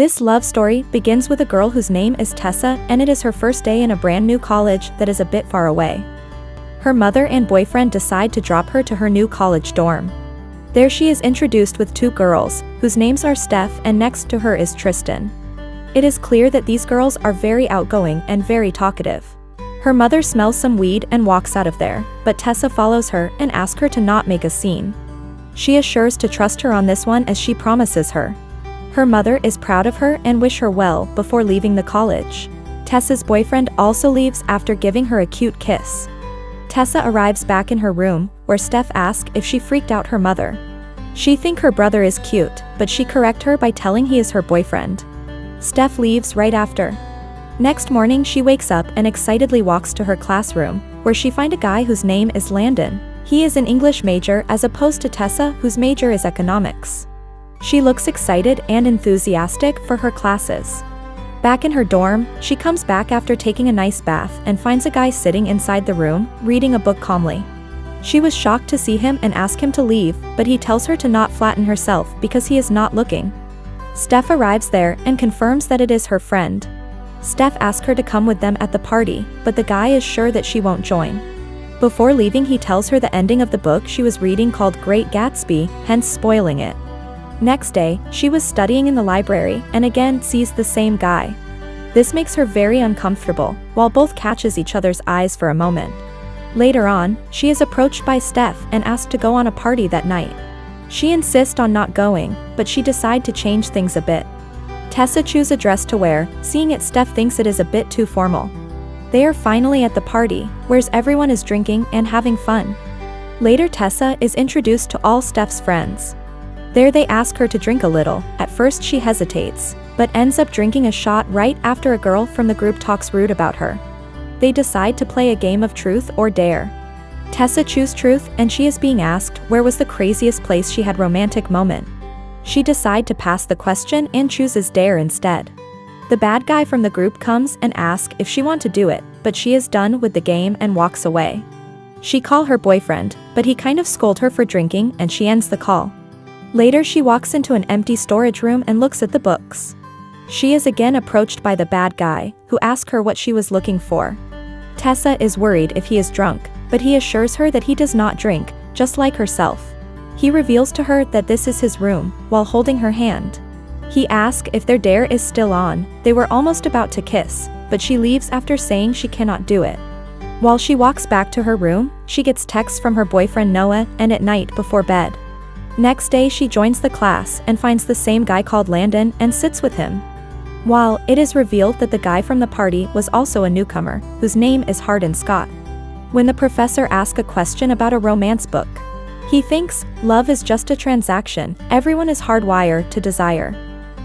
This love story begins with a girl whose name is Tessa, and it is her first day in a brand new college that is a bit far away. Her mother and boyfriend decide to drop her to her new college dorm. There she is introduced with two girls, whose names are Steph, and next to her is Tristan. It is clear that these girls are very outgoing and very talkative. Her mother smells some weed and walks out of there, but Tessa follows her and asks her to not make a scene. She assures to trust her on this one as she promises her. Her mother is proud of her and wish her well before leaving the college. Tessa's boyfriend also leaves after giving her a cute kiss. Tessa arrives back in her room, where Steph asks if she freaked out her mother. She thinks her brother is cute, but she corrects her by telling he is her boyfriend. Steph leaves right after. Next morning she wakes up and excitedly walks to her classroom, where she finds a guy whose name is Landon. He is an English major as opposed to Tessa, whose major is economics. She looks excited and enthusiastic for her classes. Back in her dorm, she comes back after taking a nice bath and finds a guy sitting inside the room, reading a book calmly. She was shocked to see him and asks him to leave, but he tells her to not flatten herself because he is not looking. Steph arrives there and confirms that it is her friend. Steph asks her to come with them at the party, but the guy is sure that she won't join. Before leaving, he tells her the ending of the book she was reading called Great Gatsby, hence spoiling it. Next day, she was studying in the library and again sees the same guy. This makes her very uncomfortable, while both catches each other's eyes for a moment. Later on, she is approached by Steph and asked to go on a party that night. She insists on not going, but she decides to change things a bit. Tessa chooses a dress to wear, seeing it Steph thinks it is a bit too formal. They are finally at the party, where everyone is drinking and having fun. Later Tessa is introduced to all Steph's friends. There they ask her to drink a little. At first she hesitates, but ends up drinking a shot right after a girl from the group talks rude about her. They decide to play a game of truth or dare. Tessa chooses truth and she is being asked where was the craziest place she had romantic moment. She decides to pass the question and chooses dare instead. The bad guy from the group comes and asks if she wants to do it, but she is done with the game and walks away. She calls her boyfriend, but he kind of scolds her for drinking and she ends the call. Later she walks into an empty storage room and looks at the books. She is again approached by the bad guy, who asks her what she was looking for. Tessa is worried if he is drunk, but he assures her that he does not drink, just like herself. He reveals to her that this is his room, while holding her hand. He asks if their dare is still on. They were almost about to kiss, but she leaves after saying she cannot do it. While she walks back to her room, she gets texts from her boyfriend Noah, and at night before bed. Next day she joins the class and finds the same guy called Landon and sits with him. While it is revealed that the guy from the party was also a newcomer, whose name is Hardin Scott. When the professor asks a question about a romance book, he thinks, love is just a transaction, everyone is hardwired to desire.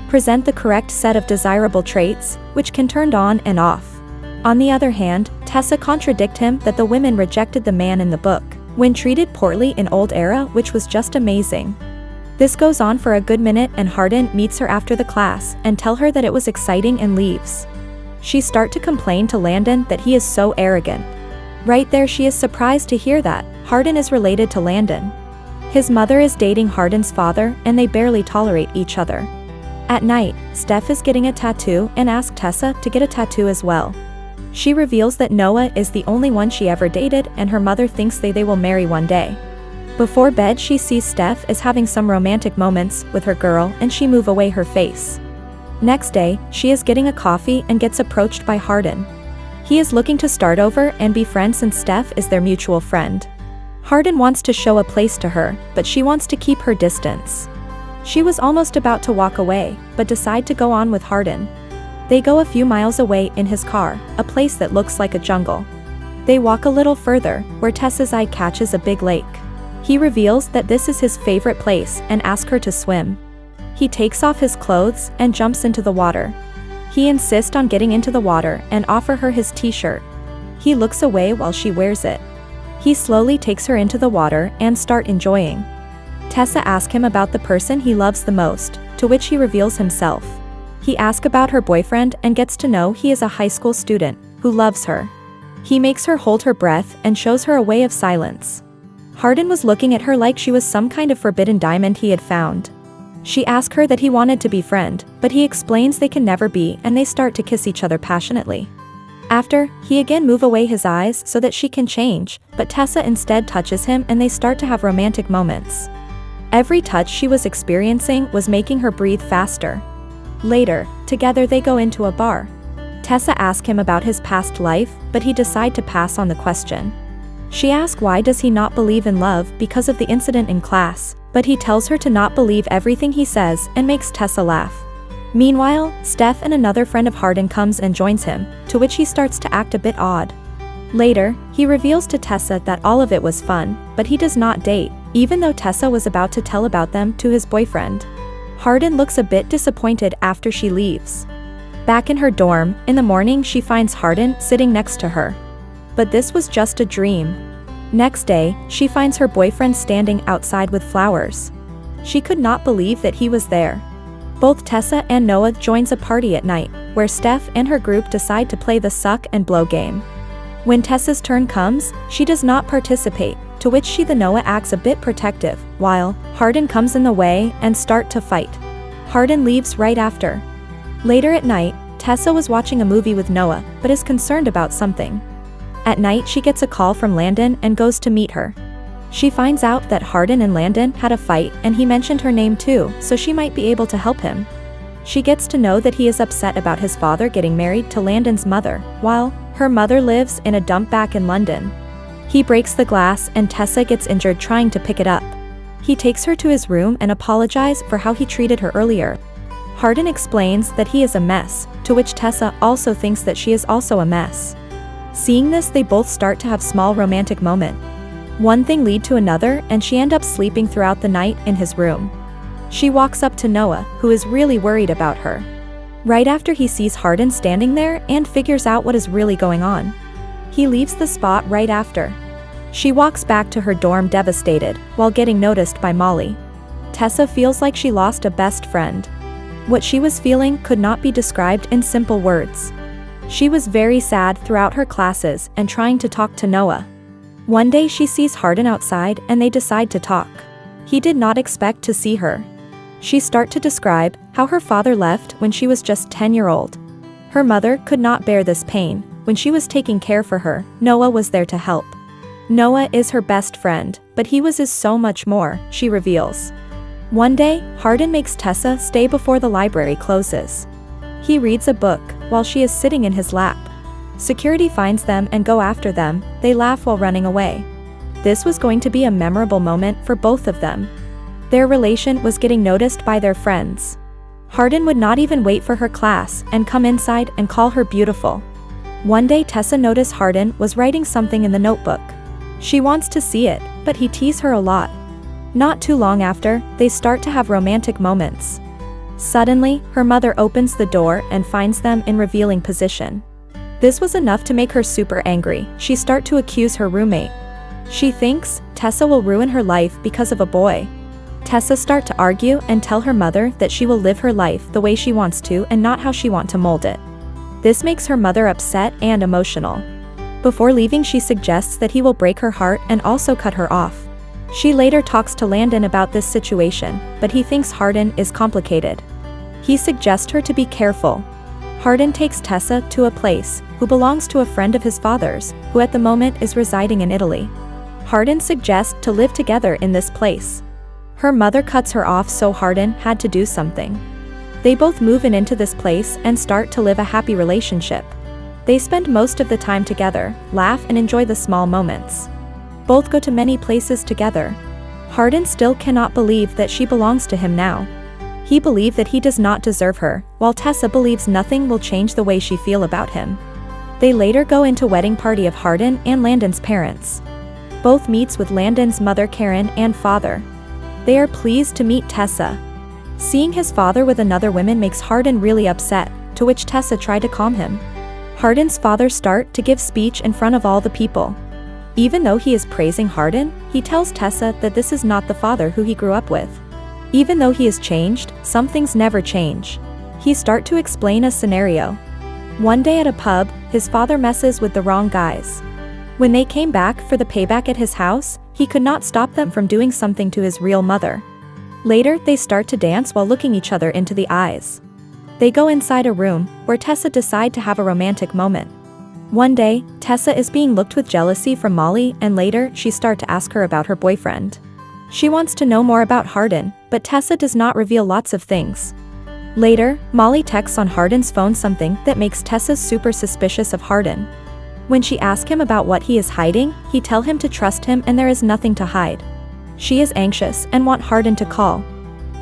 Present the correct set of desirable traits, which can turn on and off. On the other hand, Tessa contradicts him that the women rejected the man in the book, when treated poorly in old era, which was just amazing. This goes on for a good minute and Hardin meets her after the class and tell her that it was exciting and leaves. She start to complain to Landon that he is so arrogant. Right there she is surprised to hear that Hardin is related to Landon. His mother is dating Hardin's father and they barely tolerate each other. At night, Steph is getting a tattoo and asks Tessa to get a tattoo as well. She reveals that Noah is the only one she ever dated and her mother thinks they will marry one day. Before bed she sees Steph is having some romantic moments with her girl and she moves away her face. Next day, she is getting a coffee and gets approached by Hardin. He is looking to start over and be friends since Steph is their mutual friend. Hardin wants to show a place to her, but she wants to keep her distance. She was almost about to walk away, but decide to go on with Hardin. They go a few miles away in his car, a place that looks like a jungle. They walk a little further, where Tessa's eye catches a big lake. He reveals that this is his favorite place and asks her to swim. He takes off his clothes and jumps into the water. He insists on getting into the water and offers her his t-shirt. He looks away while she wears it. He slowly takes her into the water and start enjoying. Tessa asks him about the person he loves the most, to which he reveals himself. He asks about her boyfriend and gets to know he is a high school student who loves her. He makes her hold her breath and shows her a way of silence. Hardin was looking at her like she was some kind of forbidden diamond he had found. She asks her that he wanted to be friend, but he explains they can never be and they start to kiss each other passionately. After, he again move away his eyes so that she can change, but Tessa instead touches him and they start to have romantic moments. Every touch she was experiencing was making her breathe faster. Later, together they go into a bar. Tessa asks him about his past life, but he decides to pass on the question. She asks why does he not believe in love because of the incident in class, but he tells her to not believe everything he says and makes Tessa laugh. Meanwhile, Steph and another friend of Hardin comes and joins him, to which he starts to act a bit odd. Later, he reveals to Tessa that all of it was fun, but he does not date, even though Tessa was about to tell about them to his boyfriend. Hardin looks a bit disappointed after she leaves. Back in her dorm, in the morning she finds Hardin sitting next to her. But this was just a dream. Next day, she finds her boyfriend standing outside with flowers. She could not believe that he was there. Both Tessa and Noah joins a party at night, where Steph and her group decide to play the suck and blow game. When Tessa's turn comes, she does not participate, to which the Noah acts a bit protective, while Hardin comes in the way and start to fight. Hardin leaves right after. Later at night, Tessa was watching a movie with Noah, but is concerned about something. At night she gets a call from Landon and goes to meet her. She finds out that Hardin and Landon had a fight and he mentioned her name too, so she might be able to help him. She gets to know that he is upset about his father getting married to Landon's mother, while her mother lives in a dump back in London. He breaks the glass and Tessa gets injured trying to pick it up. He takes her to his room and apologizes for how he treated her earlier. Hardin explains that he is a mess, to which Tessa also thinks that she is also a mess. Seeing this, they both start to have small romantic moment. One thing leads to another and she ends up sleeping throughout the night in his room. She walks up to Noah, who is really worried about her. Right after he sees Hardin standing there and figures out what is really going on. He leaves the spot right after. She walks back to her dorm devastated, while getting noticed by Molly. Tessa feels like she lost a best friend. What she was feeling could not be described in simple words. She was very sad throughout her classes and trying to talk to Noah. One day she sees Hardin outside and they decide to talk. He did not expect to see her. She starts to describe how her father left when she was just 10-year-old. Her mother could not bear this pain. When she was taking care for her, Noah was there to help. Noah is her best friend, but he is so much more, she reveals. One day, Hardin makes Tessa stay before the library closes. He reads a book, while she is sitting in his lap. Security finds them and go after them, they laugh while running away. This was going to be a memorable moment for both of them. Their relation was getting noticed by their friends. Hardin would not even wait for her class and come inside and call her beautiful. One day Tessa noticed Hardin was writing something in the notebook. She wants to see it, but he teases her a lot. Not too long after, they start to have romantic moments. Suddenly, her mother opens the door and finds them in revealing position. This was enough to make her super angry. She starts to accuse her roommate. She thinks Tessa will ruin her life because of a boy. Tessa starts to argue and tell her mother that she will live her life the way she wants to and not how she wants to mold it. This makes her mother upset and emotional. Before leaving, she suggests that he will break her heart and also cut her off. She later talks to Landon about this situation, but he thinks Hardin is complicated. He suggests her to be careful. Hardin takes Tessa to a place who belongs to a friend of his father's, who at the moment is residing in Italy. Hardin suggests to live together in this place. Her mother cuts her off, so Hardin had to do something. They both move into this place and start to live a happy relationship. They spend most of the time together, laugh and enjoy the small moments. Both go to many places together. Hardin still cannot believe that she belongs to him now. He believes that he does not deserve her, while Tessa believes nothing will change the way she feels about him. They later go into wedding party of Hardin and Landon's parents. Both meets with Landon's mother Karen and father. They are pleased to meet Tessa. Seeing his father with another woman makes Hardin really upset, to which Tessa tried to calm him. Hardin's father starts to give speech in front of all the people. Even though he is praising Hardin, he tells Tessa that this is not the father who he grew up with. Even though he has changed, some things never change. He starts to explain a scenario. One day at a pub, his father messes with the wrong guys. When they came back for the payback at his house, he could not stop them from doing something to his real mother. Later, they start to dance while looking each other into the eyes. They go inside a room, where Tessa decide to have a romantic moment. One day, Tessa is being looked with jealousy from Molly, and later, she start to ask her about her boyfriend. She wants to know more about Hardin, but Tessa does not reveal lots of things. Later, Molly texts on Hardin's phone something that makes Tessa super suspicious of Hardin. When she asks him about what he is hiding, he tell him to trust him and there is nothing to hide. She is anxious and want Hardin to call.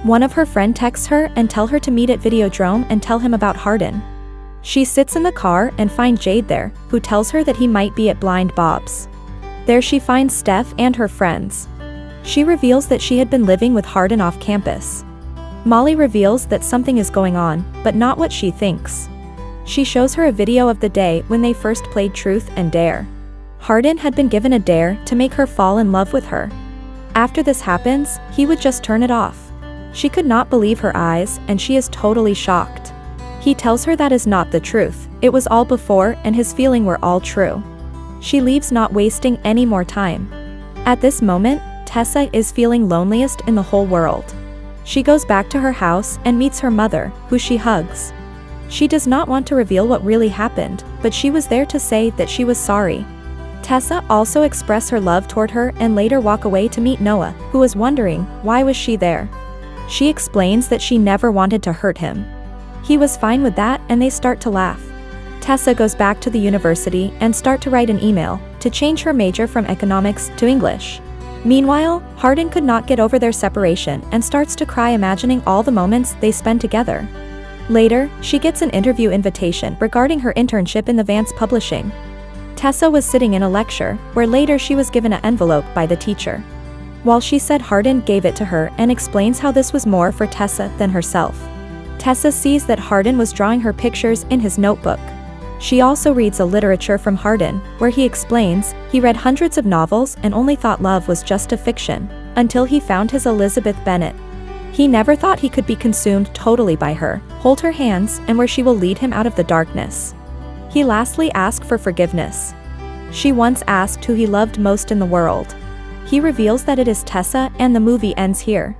One of her friend texts her and tell her to meet at Videodrome and tell him about Hardin. She sits in the car and finds Jade there, who tells her that he might be at Blind Bob's. There she finds Steph and her friends. She reveals that she had been living with Hardin off campus. Molly reveals that something is going on, but not what she thinks. She shows her a video of the day when they first played Truth and Dare. Hardin had been given a dare to make her fall in love with her. After this happens, he would just turn it off. She could not believe her eyes, and she is totally shocked. He tells her that is not the truth, it was all before and his feelings were all true. She leaves not wasting any more time. At this moment, Tessa is feeling loneliest in the whole world. She goes back to her house and meets her mother, who she hugs. She does not want to reveal what really happened, but she was there to say that she was sorry. Tessa also expressed her love toward her and later walk away to meet Noah, who was wondering, why was she there? She explains that she never wanted to hurt him. He was fine with that and they start to laugh. Tessa goes back to the university and start to write an email to change her major from economics to English. Meanwhile, Hardin could not get over their separation and starts to cry imagining all the moments they spend together. Later, she gets an interview invitation regarding her internship in the Vance Publishing. Tessa was sitting in a lecture, where later she was given an envelope by the teacher. While she said Hardin gave it to her and explains how this was more for Tessa than herself. Tessa sees that Hardin was drawing her pictures in his notebook. She also reads a literature from Hardin, where he explains he read hundreds of novels and only thought love was just a fiction, until he found his Elizabeth Bennet. He never thought he could be consumed totally by her, hold her hands, and where she will lead him out of the darkness. He lastly asked for forgiveness. She once asked who he loved most in the world. He reveals that it is Tessa, and the movie ends here.